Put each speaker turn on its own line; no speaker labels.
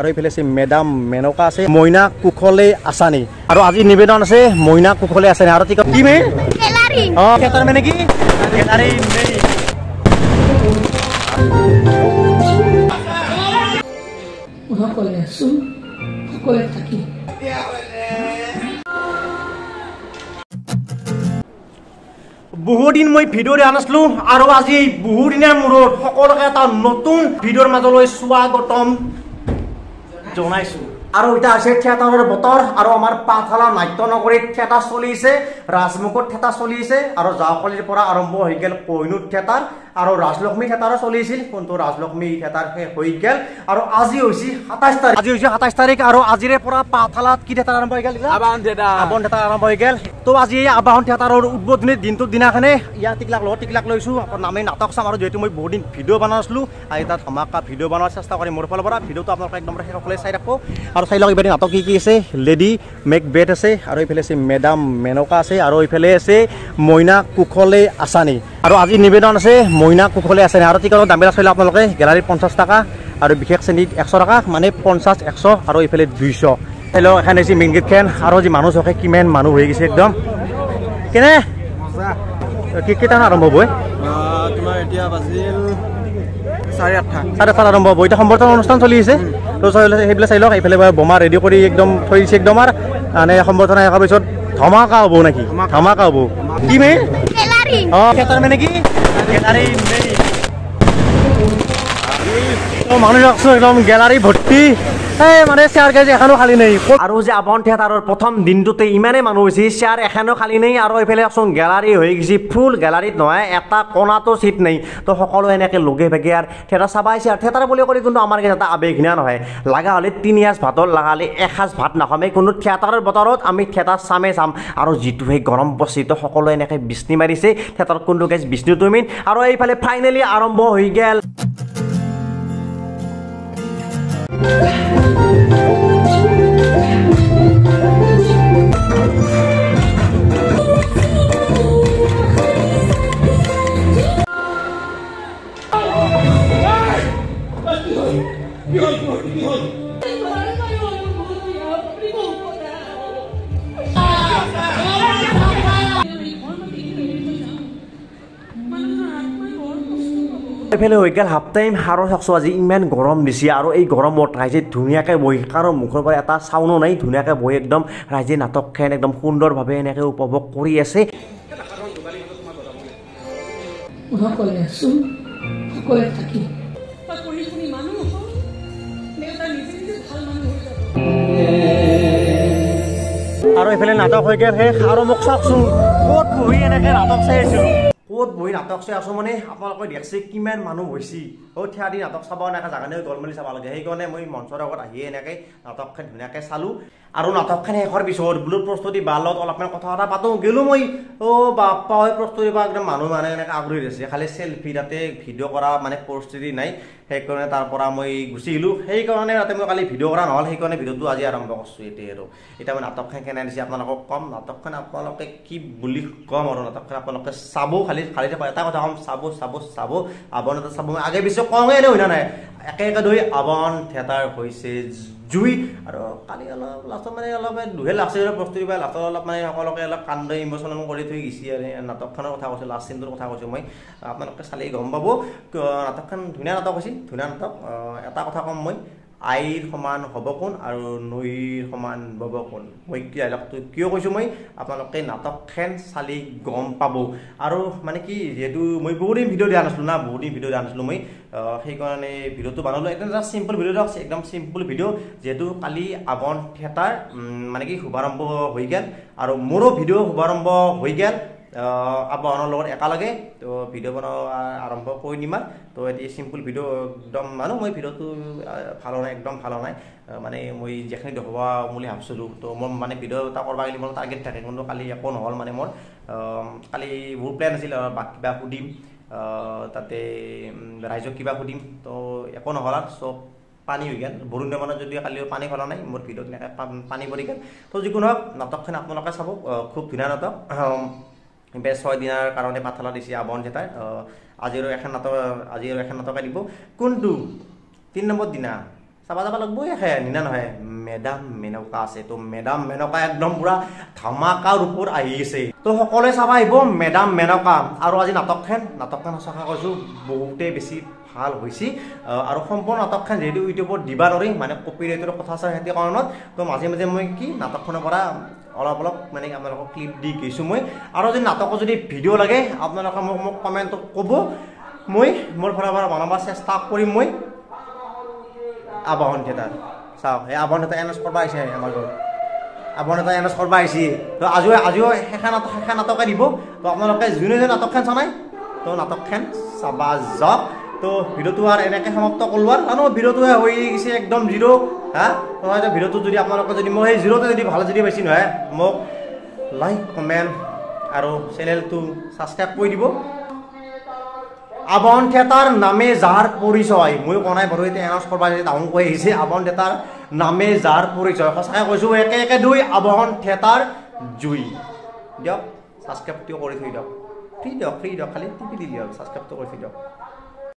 আৰু এইফালে আছে মেডাম মেনকা আছে মইনা কুশলে আছানি আৰু আজি নিবেদন আছে মইনা কুশলে আছানি আৰু কি মে গেলাৰী কেটাৰ মানে কি গেলাৰী মে
সকলে আছো সকলে থাকি
বহুদিন মই ভিডিঅ' দিয়া নাছিলো আৰু আজি বহুদিনৰ মূৰত সকলোকে এটা নতুন ভিডিঅ'ৰ মাজলৈ স্বাগতম জনাইছো আৰু এটা আছে থিয়েটাৰৰ বতৰ আৰু আমাৰ পাঠশালা নাট্যনগৰীত থিয়েটাৰ চলি আছে ৰাজমুখত থিয়েটাৰ চলি আছে আৰু যাওকলিৰ পৰা আৰম্ভ হৈ গেল কোহিনুৰ থিয়েটাৰ আৰু ৰাজলক্ষ্মী থিয়েটাৰো চলি আছিল কিন্তু ৰাজলক্ষ্মী থিয়েটাৰ শেষ হৈ গেল আৰু আজি হৈছে 27 তাৰিখ আৰু আজিৰে পৰা পাঠশালাত কি থিয়েটাৰ আৰম্ভ হৈ গেল আবাহন থিয়েটাৰ আৰম্ভ হৈ গেল তো আজি এই আবাহন থিয়েটাৰৰ উদ্বোধনী দিনটোৰ দিনাখনে ইয়াত টিকলাক লৈছো নামেই নাটক চাম আৰু যিহেতু মই বহুত দিন ভিডিঅ' বনাই আছিলো আজি তাত ধমাকা ভিডিঅ' বনোৱাৰ চেষ্টা কৰিম মোৰ ফালৰ পৰা ভিডিঅ'টো আপোনালোকে একদম শেষলৈ চাই ৰাখো আৰু চাই লওক এইবাৰ নাটক কি আছে লেডি মেকবেথ আছে আৰু এইফালে আছে মেডাম মেনকা আছে আৰু এইফালে আছে মইনা কুশলে আছানি আৰু আজি নিবেদন আছে মইনা কুশলে আছানি আৰু টিকটৰ দামবিলাক চাই লওক আপোনালোকে গেলাৰীত 50 টকা আৰু বিশেষ শ্ৰেণীত 100 টকা মানে 50 100 আৰু এইফালে 200 চাই লওক এখান হৈছে মেইন গেট খেন আৰু যি মানুহ চকে কিমান মানুহ হৈ গৈছে একদম কেনে কেইটা আৰম্ভ হ'ব
তোমাৰ এতিয়া বাজিল
8:30 আৰম্ভ হ'ব এতিয়া সম্বৰ্ধনা অনুষ্ঠান চলি আছে তো সেইবিলাক চাই লওক এইফালে বোমা ৰেডি কৰি একদম থৈ দিছে একদম আৰু মানে সম্বৰ্ধনা শেষৰ পিছত ধমাকা হ'ব নেকি ধমাকা হ'ব কি মে গেলাৰী থিয়েটাৰ মানে কি গেলাৰী মে মানুহ একদম গেলাৰী ভৰ্তি মানে চেয়াৰ গাইজ এখনো খালী নাই আৰু যে আবাহন থিয়েটাৰৰ প্ৰথম দিনটোতে ইমানেই মানুহ হৈছে চেয়াৰ এখনো খালী নাই আৰু এইফালে একচোন গেলাৰী হৈ গৈছে ফুল গেলাৰীত নহয় এটা কোণাটো চিট নাই তো সকলো এনেকৈ লগে ভাগে আৰু থিয়েটাৰ চাব আহিছে আৰু থিয়েটাৰ বুলি কৰি কিন্তু আমাৰ এটা আৱেগহীনা নহয় লগা হ'লে 3 সাঁজ ভাতৰ লগা হ'লে 1 সাঁজ ভাত নাখামেই কোনো থিয়েটাৰৰ বতৰত আমি থিয়েটাৰ চামেই চাম আৰু যিটো সেই গৰম বস্তি তো সকলো এনেকৈ বিচনি মাৰিছে থিয়েটাৰত কোনটো গাইজ বিচনিটো মেইন আৰু এইফালে ফাইনেলি আৰম্ভ হৈ গেল এইফালে হৈ গেল হাফ টাইম আৰু চাওকচোন আজি ইমান গৰম দিছে আৰু এই গৰমত ৰাইজে ধুনীয়াকৈ বহি কাৰো মুখৰ পৰা এটা চাউনো নাই ধুনীয়াকৈ বহি একদম ৰাইজে নাটকখন একদম সুন্দৰভাৱে এনেকৈ উপভোগ কৰি আছে
সকলে আছো সকলে থাকি
আৰু এইফালে নাটক হৈ গেল শেষ আৰু মোক চাওকচোন ক'ত বহি এনেকৈ নাটক চাই আছিলোঁ ক'ত বহি নাটক চাই আছোঁ মানে আপোনালোকে দেখছে কিমান মানুহ হৈছে থিয়া দি নাটক চাব এনেকৈ জাগানে গল মেলি চাব লাগে সেইকাৰণে মই মঞ্চৰ আগত আহিয়ে এনেকৈ নাটকখন ধুনীয়াকৈ চালোঁ আৰু নাটকখন শেষৰ পিছত বোলো প্ৰস্তুতি বা লগত অলপমান কথা পাতোঁ গেলোঁ মই বাপ্পা হয় প্ৰস্তুতি বা একদম মানুহ মানে এনেকৈ আগ্ৰহী হৈছে খালি চেল্ফি তাতে ভিডিঅ' কৰা মানে পৰিস্থিতি নাই সেইকাৰণে তাৰ পৰা মই গুচি আহিলোঁ সেইকাৰণে তাতে মই কালি ভিডিঅ' কৰা নহ'ল সেইকাৰণে ভিডিঅ'টো আজি আৰম্ভ কৰিছোঁ এতিয়া মই নাটকখন কেনে দিছে আপোনালোকক ক'ম নাটকখন আপোনালোকে কি বুলি ক'ম আৰু নাটকখন আপোনালোকে চাব খালি এটা কথা ক'ম চাব আবাহন থিয়েটাৰ চাব মই আগে পিছে কওঁহে এনে হৈ নাই একে ধৰি আবাহন থিয়েটাৰ হৈছে জুই আৰু কালি অলপ লাষ্টত মানে অলপ দুহে লাগছে প্ৰস্তুতি পাই লাষ্টত অলপ মানে সকলোকে অলপ কান্দ ইমোচনেল কৰি থৈ গৈছে আৰু নাটকখনৰ কথা কৈছোঁ লাষ্ট চিনটোৰ কথা কৈছোঁ মই আপোনালোকে চালেই গম পাব নাটকখন ধুনীয়া নাটক হৈছিল ধুনীয়া নাটক এটা কথা ক'ম মই আইৰ সমান হ'ব কোন আৰু নৈৰ সমান বব কোন মই ডাইলগটো কিয় কৈছোঁ মই আপোনালোকে নাটকখন চালি গম পাব আৰু মানে কি যিহেতু মই বহুদিন ভিডিঅ' দিয়া নাছিলোঁ মই সেইকাৰণে ভিডিঅ'টো বনালোঁ একদম এটা চিম্পল ভিডিঅ' আছে একদম চিম্পল ভিডিঅ' যিহেতু কালি আবাহন থিয়েটাৰ মানে কি শুভাৰম্ভ হৈ গেল আৰু মোৰো ভিডিঅ' শুভাৰম্ভ হৈ গেল আবাহনৰ লগত একেলগে তো ভিডিঅ' বনোৱা আৰম্ভ কৰি দিম তো এতিয়া চিম্পল ভিডিঅ' একদম মানুহ মই ভিডিঅ'টো ভাল নাই একদম ভাল নাই মানে মই যেখিনি দেখুৱাব বুলি ভাবিছিলোঁ তো মোৰ মানে ভিডিঅ' এটা কৰিব গ'লে মোৰ টাৰ্গেট থাকে কিন্তু কালি একো নহ'ল মানে মোৰ কালি বহুত প্লেন আছিল কিবা সুধিম তাতে ৰাইজক কিবা সুধিম তো একো নহ'ল আৰু চব পানী হৈ গেল বৰুণ মানে যদি কালিও পানী ফলা নাই মোৰ ভিডিঅ'ত এনেকৈ পানী পৰি গেল তো যিকোনো হওক নাটকখন আপোনালোকে চাব খুব ধুনীয়া নাটক বেছ 6 দিনৰ কাৰণে পাঠশালা দিছে আবাহন থিয়েটাৰ আজিও এখন নাটক দিব কোনটো 3 নম্বৰ দিনা চাবা যাব লাগব নিনা নহয় মেডাম মেনকা আছে তো মেডাম মেনকা একদম পুৰা ধামাকাৰ ওপৰত আহি আছে তো সকলোৱে চাবা আহিব মেডাম মেনকা আৰু আজি নাটকখন সঁচাকৈ কৈছোঁ বহুতেই বেছি ভাল হৈছে আৰু সম্পূৰ্ণ নাটকখন যেহেতু ইউটিউবত দিবা নোৱাৰি মানে কপিৰাইটৰ কথা আছে সেইটো কাৰণত তো মাজে মাজে মই কি নাটকখনৰ পৰা অলপ মানে আপোনালোকক ক্লিপ দি গৈছোঁ মই আৰু যদি নাটকৰ যদি ভিডিঅ' লাগে আপোনালোকে মোক কমেণ্টত ক'ব মই মোৰ ফালৰ পৰা বনাব চেষ্টা কৰিম মই আবাহন থিয়েটাৰ চাওক এই আবাহন থিয়েটাৰ এনাউন্স কৰিব আহিছে আমাৰ ঘৰত আবাহন থিয়েটাৰ এনাউন্স কৰিব আহিছে তো আজিও সেইখন নাটকে দিব তো আপোনালোকে যোনে নাটকখন চোৱা নাই তো নাটকখন চাবা যাওক তো ভিডিঅ'টো আৰু এনেকৈ সমাপ্ত কৰিলোঁ আৰু জানো ভিডিঅ'টোৱে হৈ গৈছে একদম জিৰ' হা তো ভিডিঅ'টো যদি আপোনালোকে যদি মই সেই জিৰ'তে যদি ভাল যদি পাইছে নহয় মোক লাইক কমেণ্ট আৰু চেনেলটো ছাবস্ক্ৰাইব কৰি দিব আবাহন থিয়েটাৰ নামে যাৰ পৰিচয় মই কোৱা নাই বাৰু এতিয়া এনাউন্স কৰিব ডাঙৰ কৈ আহিছে আবাহন থিয়েটাৰ নামে যাৰ পৰিচয় সঁচাকৈ কৈছোঁ একে দুই আবাহন থিয়েটাৰ জুই দিয়ক ছাবস্ক্ৰাইবটো কৰি থৈ দিয়ক ফ্ৰী দিয়ক খালি টিপি দি দিয়ক ছাবস্ক্ৰাইবটো কৰি থৈ দিয়ক